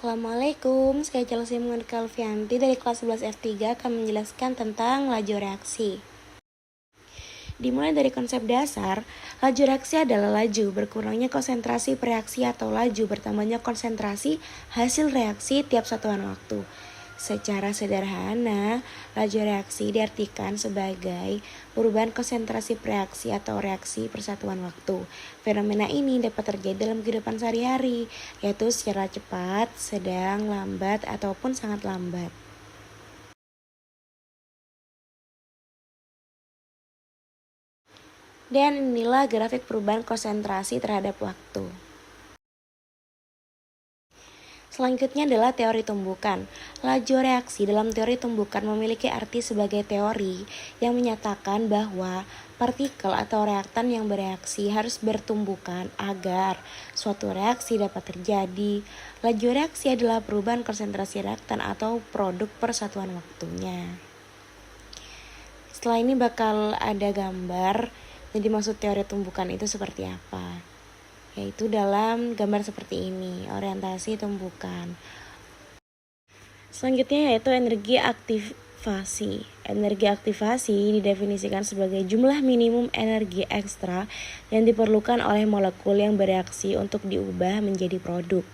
Assalamualaikum, saya Chelsea Monica Alfianti dari kelas 11 F3 akan menjelaskan tentang laju reaksi. Dimulai dari konsep dasar, laju reaksi adalah laju berkurangnya konsentrasi reaksi atau laju bertambahnya konsentrasi hasil reaksi tiap satuan waktu. Secara sederhana, laju reaksi diartikan sebagai perubahan konsentrasi reaksi atau reaksi persatuan waktu. Fenomena ini dapat terjadi dalam kehidupan sehari-hari, yaitu secara cepat, sedang, lambat, ataupun sangat lambat. Dan inilah grafik perubahan konsentrasi terhadap waktu. Selanjutnya adalah teori tumbukan. Laju reaksi dalam teori tumbukan memiliki arti sebagai teori yang menyatakan bahwa partikel atau reaktan yang bereaksi harus bertumbukan agar suatu reaksi dapat terjadi. Laju reaksi adalah perubahan konsentrasi reaktan atau produk persatuan waktunya. Setelah ini bakal ada gambar, jadi maksud teori tumbukan itu seperti apa? Yaitu dalam gambar seperti ini, orientasi tumbukan. Selanjutnya yaitu energi aktivasi. Energi aktivasi didefinisikan sebagai jumlah minimum energi ekstra yang diperlukan oleh molekul yang bereaksi untuk diubah menjadi produk.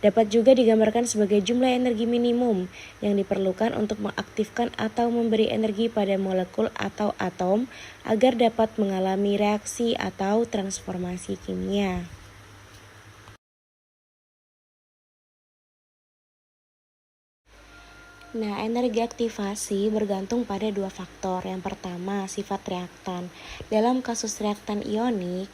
Dapat juga digambarkan sebagai jumlah energi minimum yang diperlukan untuk mengaktifkan atau memberi energi pada molekul atau atom agar dapat mengalami reaksi atau transformasi kimia. Nah, energi aktivasi bergantung pada dua faktor. Yang pertama, sifat reaktan. Dalam kasus reaktan ionik,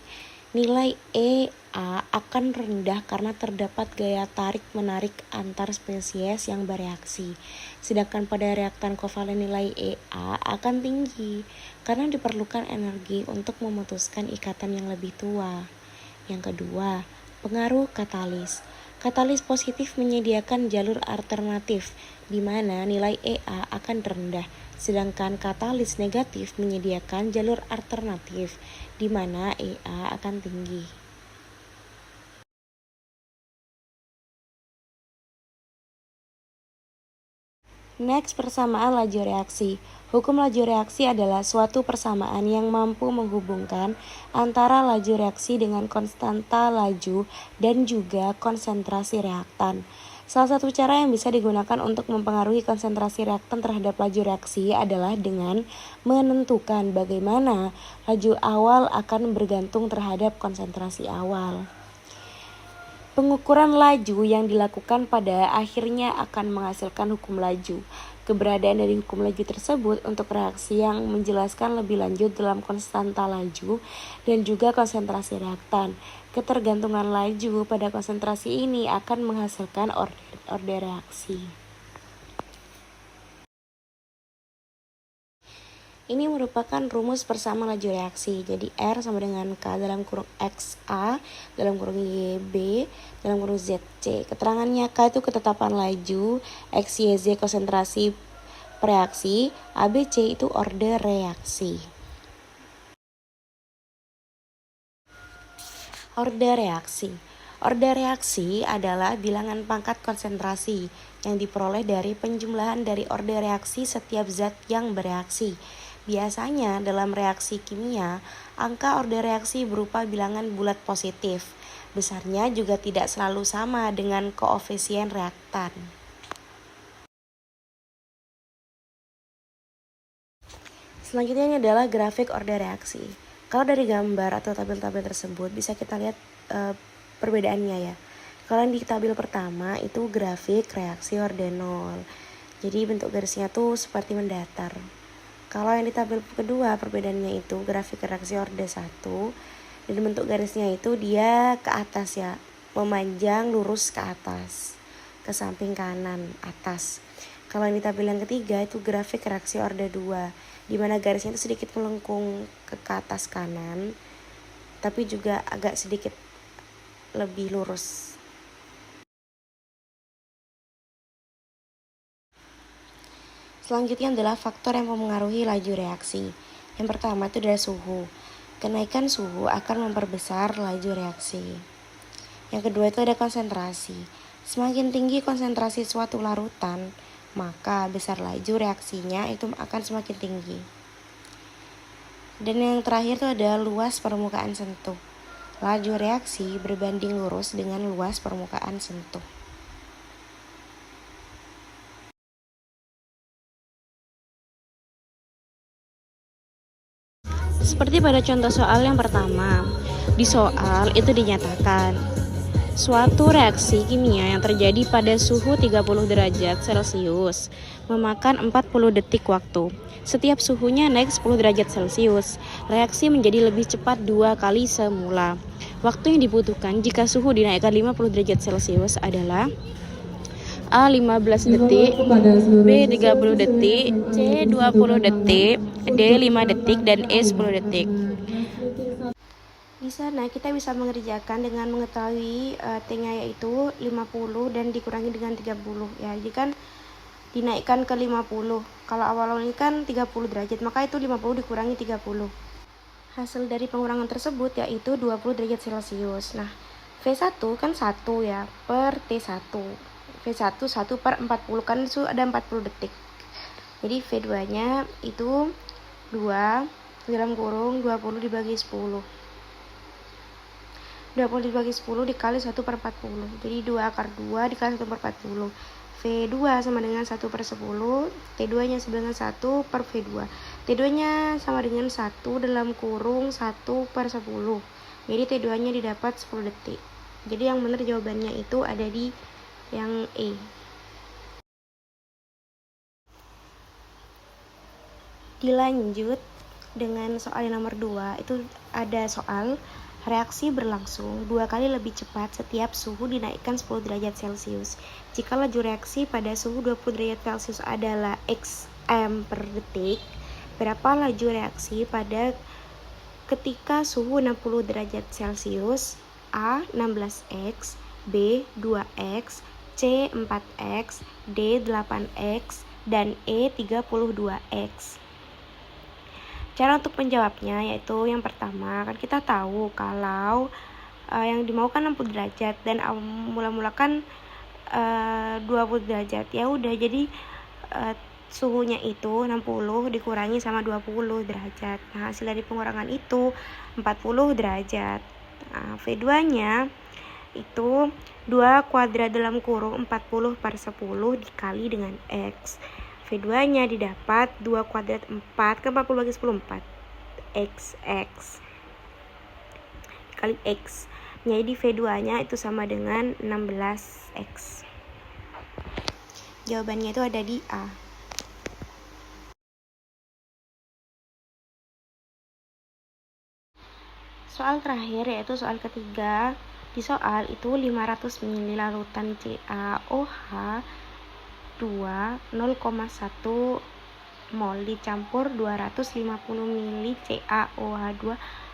nilai EA akan rendah karena terdapat gaya tarik-menarik antar spesies yang bereaksi. Sedangkan pada reaktan kovalen nilai EA akan tinggi karena diperlukan energi untuk memutuskan ikatan yang lebih tua. Yang kedua, pengaruh katalis. Katalis positif menyediakan jalur alternatif di mana nilai EA akan rendah, sedangkan katalis negatif menyediakan jalur alternatif di mana EA akan tinggi. Next, persamaan laju reaksi. Hukum laju reaksi adalah suatu persamaan yang mampu menghubungkan antara laju reaksi dengan konstanta laju dan juga konsentrasi reaktan. Salah satu cara yang bisa digunakan untuk mempengaruhi konsentrasi reaktan terhadap laju reaksi adalah dengan menentukan bagaimana laju awal akan bergantung terhadap konsentrasi awal. Pengukuran laju yang dilakukan pada akhirnya akan menghasilkan hukum laju. Keberadaan dari hukum laju tersebut untuk reaksi yang menjelaskan lebih lanjut dalam konstanta laju dan juga konsentrasi reaktan. Ketergantungan laju pada konsentrasi ini akan menghasilkan order reaksi. Ini merupakan rumus persama laju reaksi. Jadi R sama dengan K dalam kurung XA, dalam kurung YB, dalam kurung ZC. Keterangannya K itu ketetapan laju, X, Y, Z konsentrasi reaksi, ABC itu order reaksi. Order reaksi. Order reaksi adalah bilangan pangkat konsentrasi yang diperoleh dari penjumlahan dari order reaksi setiap zat yang bereaksi. Biasanya dalam reaksi kimia, angka order reaksi berupa bilangan bulat positif. Besarnya juga tidak selalu sama dengan koefisien reaktan. Selanjutnya ini adalah grafik order reaksi. Kalau dari gambar atau tabel-tabel tersebut bisa kita lihat perbedaannya ya. Kalau yang di tabel pertama itu grafik reaksi ordenol. Jadi bentuk garisnya tuh seperti mendatar. Kalau yang di tabel kedua perbedaannya itu grafik reaksi orde 1 dan bentuk garisnya itu dia ke atas ya, memanjang lurus ke atas, ke samping kanan atas. Kalau yang di tabel yang ketiga itu grafik reaksi orde 2, di mana garisnya itu sedikit melengkung ke atas kanan, tapi juga agak sedikit lebih lurus. Selanjutnya adalah faktor yang mempengaruhi laju reaksi. Yang pertama itu adalah suhu. Kenaikan suhu akan memperbesar laju reaksi. Yang kedua itu ada konsentrasi. Semakin tinggi konsentrasi suatu larutan, maka besar laju reaksinya itu akan semakin tinggi. Dan yang terakhir itu ada luas permukaan sentuh. Laju reaksi berbanding lurus dengan luas permukaan sentuh. Seperti pada contoh soal yang pertama, di soal itu dinyatakan suatu reaksi kimia yang terjadi pada suhu 30 derajat Celcius memakan 40 detik waktu. Setiap suhunya naik 10 derajat Celcius, reaksi menjadi lebih cepat 2 kali semula. Waktu yang dibutuhkan jika suhu dinaikkan 50 derajat Celcius adalah A 15 detik, B 30 detik, C 20 detik, D 5 detik, dan E 10 detik. Di sana kita bisa mengerjakan dengan mengetahui T-nya yaitu 50 dan dikurangi dengan 30 ya. Jadi kan dinaikkan ke 50. Kalau awal-awal ini kan 30 derajat, maka itu 50 dikurangi 30. Hasil dari pengurangan tersebut yaitu 20 derajat Celcius. Nah, V1 kan 1 ya per T1. V1 1 per 40 kan itu ada 40 detik. Jadi V2-nya itu 2 dalam kurung 20 dibagi 10. 20 dibagi 10 dikali 1 per 40. Jadi 2 akar 2 dikali 1 per 40. V2 sama dengan 1 per 10. T2-nya sama dengan 1 per V2. T2-nya sama dengan 1 dalam kurung 1 per 10. Jadi T2-nya didapat 10 detik. Jadi yang benar jawabannya itu ada di yang E. Dilanjut dengan soal yang nomor 2, itu ada soal reaksi berlangsung 2 kali lebih cepat setiap suhu dinaikkan 10 derajat Celcius. Jika laju reaksi pada suhu 20 derajat Celcius adalah Xm per detik, berapa laju reaksi pada ketika suhu 60 derajat Celcius? A 16x, B 2x, C 4x, D 8x, dan E 32x. Cara untuk menjawabnya yaitu yang pertama, kan kita tahu kalau yang dimaukan 60 derajat dan mula-mula kan 20 derajat. Ya udah, jadi suhunya itu 60 dikurangi sama 20 derajat. Nah, hasil dari pengurangan itu 40 derajat. Nah, V2-nya itu 2 kuadrat dalam kurung 40 per 10 dikali dengan X. V2-nya didapat 2 kuadrat 4 ke 40 bagi 10 4. XX kali X. Jadi V2-nya itu sama dengan 16X. Jawabannya itu ada di A. Soal terakhir yaitu soal ketiga. Di soal itu 500 ml larutan CaOH 2 0,1 mol dicampur 250 ml CaOH2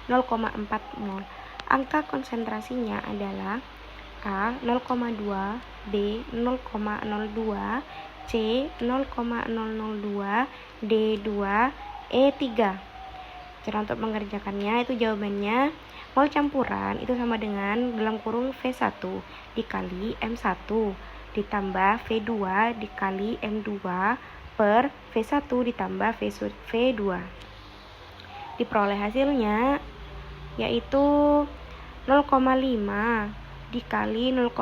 0,4 mol. Angka konsentrasinya adalah A 0,2, B 0,02, C 0,002, D2, E3. Cara untuk mengerjakannya itu jawabannya mol campuran itu sama dengan dalam kurung V1 dikali M1 ditambah V2 dikali M2 per V1 ditambah V2. Diperoleh hasilnya yaitu 0,5 dikali 0,1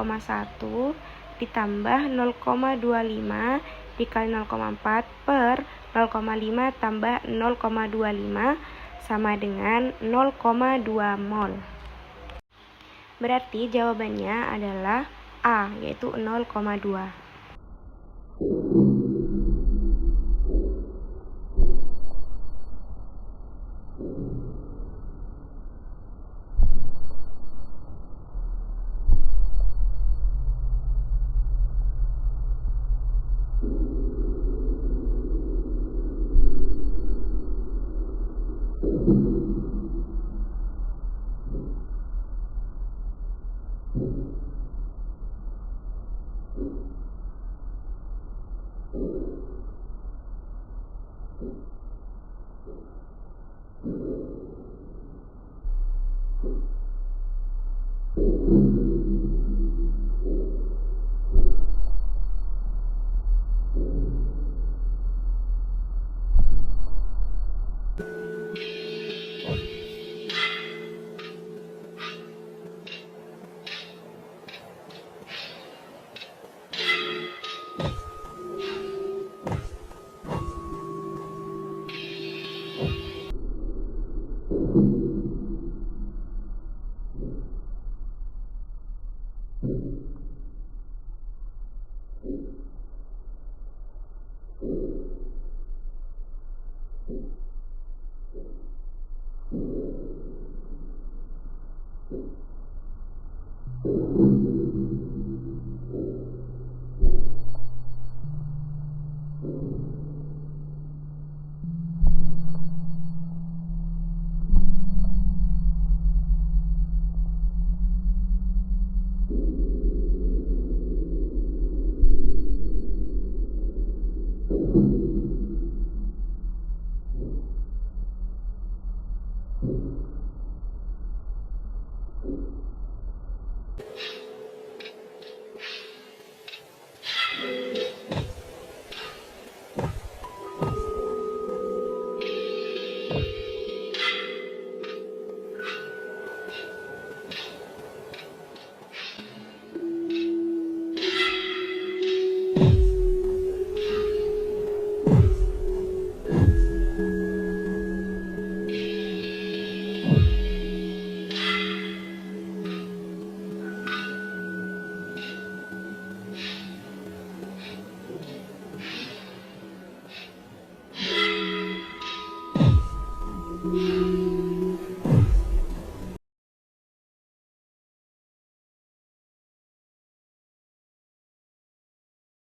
ditambah 0,25 dikali 0,4 per 0,5 tambah 0,25 sama dengan 0,2 mol. Berarti jawabannya adalah A, yaitu 0,2.